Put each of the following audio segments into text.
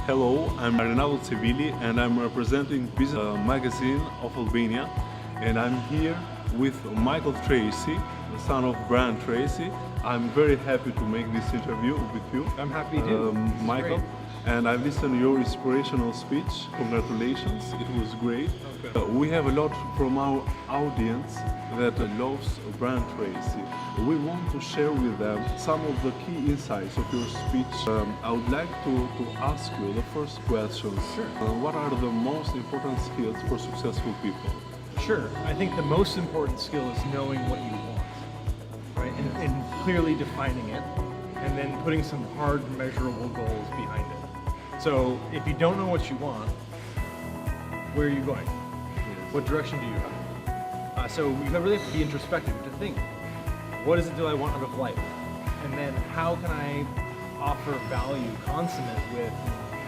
Hello, I'm Renato Civili and I'm representing Business Magazine of Albania, and I'm here with Michael Tracy, the son of Brian Tracy. I'm very happy to make this interview with you. I'm happy to. Michael. And I've listened to your inspirational speech. Congratulations, it was great. Okay. We have a lot from our audience that loves Brian Tracy. We want to share with them some of the key insights of your speech. I would like to ask you the first question. Sure. What are the most important skills for successful people? Sure. I think the most important skill is knowing what you want, right? And clearly defining it, and then putting some hard, measurable goals behind it. So if you don't know what you want, where are you going? Yes. What direction do you have? So you really have to be introspective to think, what is it do I want out of life? And then how can I offer value consummate with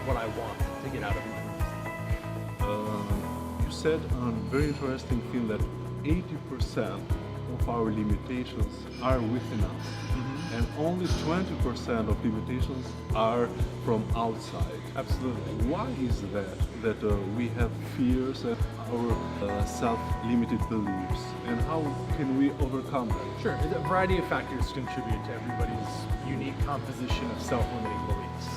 what I want to get out of life? You said a very interesting thing that 80% of our limitations are within us. Mm-hmm. And only 20% of limitations are from outside. Absolutely. Why is that we have fears and our self-limited beliefs, and how can we overcome that? Sure, a variety of factors contribute to everybody's unique composition of self-limiting beliefs.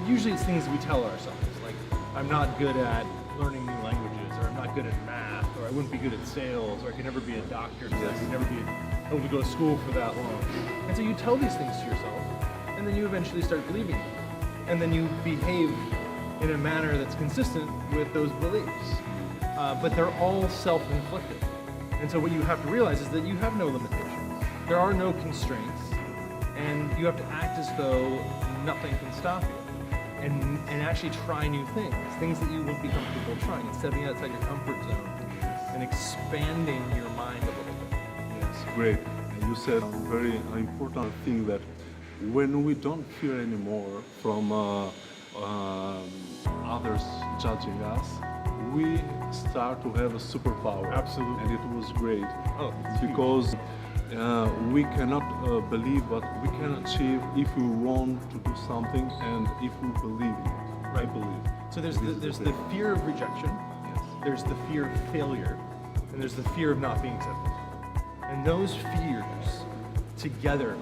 Usually it's things we tell ourselves, like I'm not good at learning new languages, or I'm not good at math, or I wouldn't be good at sales, or I could never be a doctor because I could never be able to go to school for that long. And so you tell these things to yourself, and then you eventually start believing them. And then you behave in a manner that's consistent with those beliefs. But they're all self-inflicted. And so what you have to realize is that you have no limitations. There are no constraints, and you have to act as though nothing can stop you. And actually try new things that you won't be comfortable trying, and stepping outside your comfort zone and expanding your mind a little bit. Yes, great. You said a very important thing, that when we don't fear anymore from others judging us, we start to have a superpower. Absolutely. And it was great. Oh, because we cannot believe what we can achieve if we want to do something and if we believe in it. Right. I believe. So there's the fear of rejection, Yes. there's the fear of failure, and there's the fear of not being accepted. And those fears together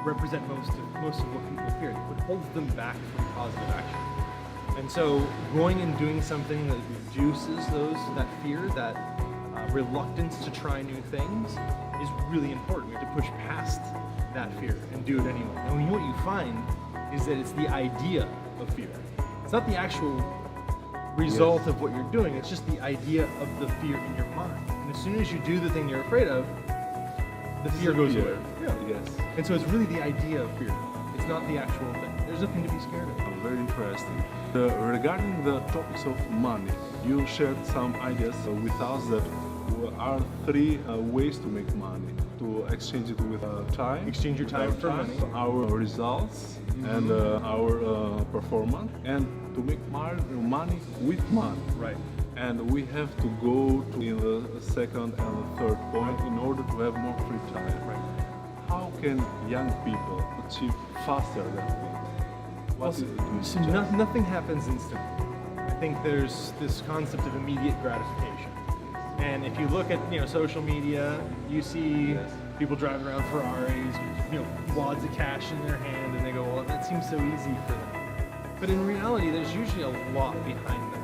represent most of what people fear. What holds them back from positive action. And so going and doing something that reduces that fear, that reluctance to try new things, is really important. We have to push past that fear and do it anyway. And what you find is that it's the idea of fear. It's not the actual result Yes. of what you're doing, it's just the idea of the fear in your mind. And as soon as you do the thing you're afraid of, the fear goes away. Yeah. Yes. And so it's really the idea of fear. It's not the actual thing. There's nothing to be scared of. Very interesting. Regarding the topics of money, you shared some ideas with us that are 3 ways to make money. To exchange it with time. Exchange your time for money. Our results and our performance. And to make money with money. Right. And we have to go to in the second and the third point in order to have more free time. Right. How can young people achieve faster that thing? So nothing happens instantly. I think there's this concept of immediate gratification. And if you look at social media, you see people driving around Ferraris, wads of cash in their hand, and they go, well, that seems so easy for them. But in reality, there's usually a lot behind them.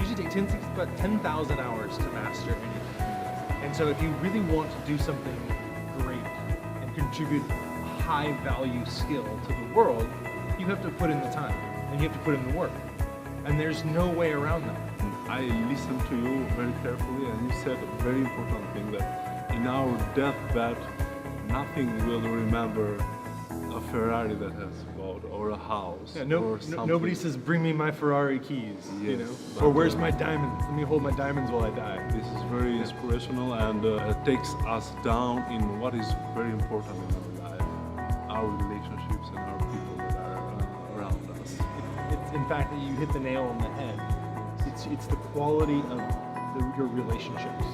Usually takes about 10,000 hours to master anything. And so if you really want to do something great and contribute a high value skill to the world, you have to put in the time and you have to put in the work. And there's no way around that. I listened to you very carefully, and you said a very important thing, that in our deathbed, nothing will remember a Ferrari that has bought, or a house, or something. Nobody says, bring me my Ferrari keys, Yes, or where's my diamonds? Let me hold my diamonds while I die. This is very inspirational, and it takes us down in what is very important in our life, our relationships and our people that are around us. In fact, you hit the nail on the head. It's the quality of your relationships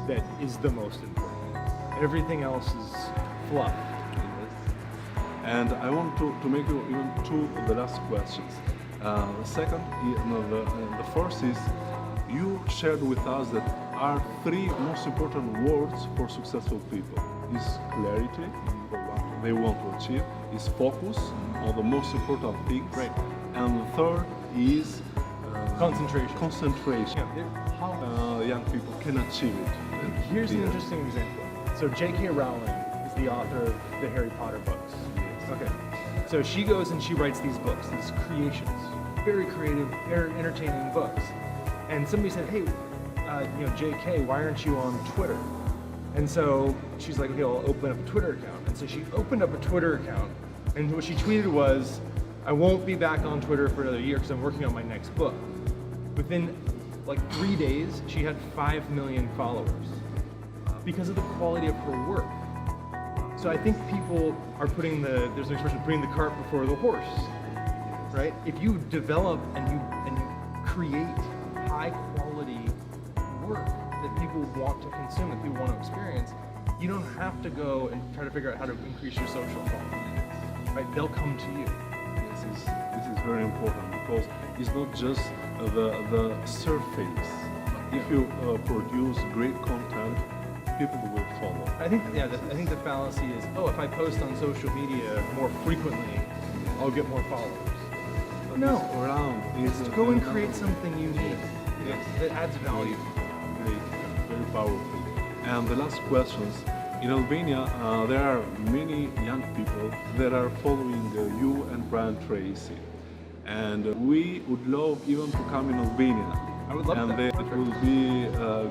that is the most important. Everything else is fluff. And I want to make you even 2 of the last questions. The second, the first is you shared with us that are three most important words for successful people. Is clarity, for what they want to achieve, is focus on the most important things, Right. and the third is Concentration. concentration. Yeah, How young people can achieve it. Here's an Yeah. interesting example. So J.K. Rowling is the author of the Harry Potter books. Okay. So she goes and she writes these books, these creations, very creative, very entertaining books. And somebody said, hey, J.K., why aren't you on Twitter? And so she's like, okay, I'll open up a Twitter account. And so she opened up a Twitter account, and what she tweeted was, I won't be back on Twitter for another year because I'm working on my next book. Within like 3 days, she had 5 million followers because of the quality of her work. So I think people are there's an expression, putting the cart before the horse, right? If you develop and you create high quality work that people want to consume, that people want to experience, you don't have to go and try to figure out how to increase your social following, right? They'll come to you. This is very important because it's not just the surface. If you produce great content, people will follow. I think the fallacy is, if I post on social media more frequently, I'll get more followers. But No. it's around. Just go and create something unique that adds value. Great, very powerful. And the last questions. In Albania, there are many young people that are following you and Brian Tracy. And we would love even to come in Albania. I would love and that. It will be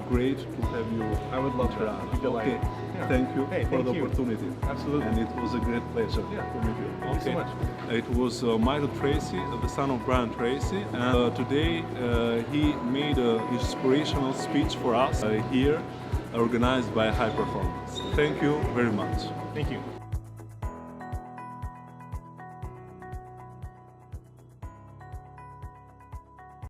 great to have you. I would love that. interact. I'd be delighted. Okay, Yeah. thank you Hey, for thank the you. opportunity. Absolutely. And it was a great pleasure Yeah. to meet you. Thank you so much. It was Michael Tracy, the son of Brian Tracy, and today he made an inspirational speech for us here, organized by High Performance. Thank you very much. Thank you.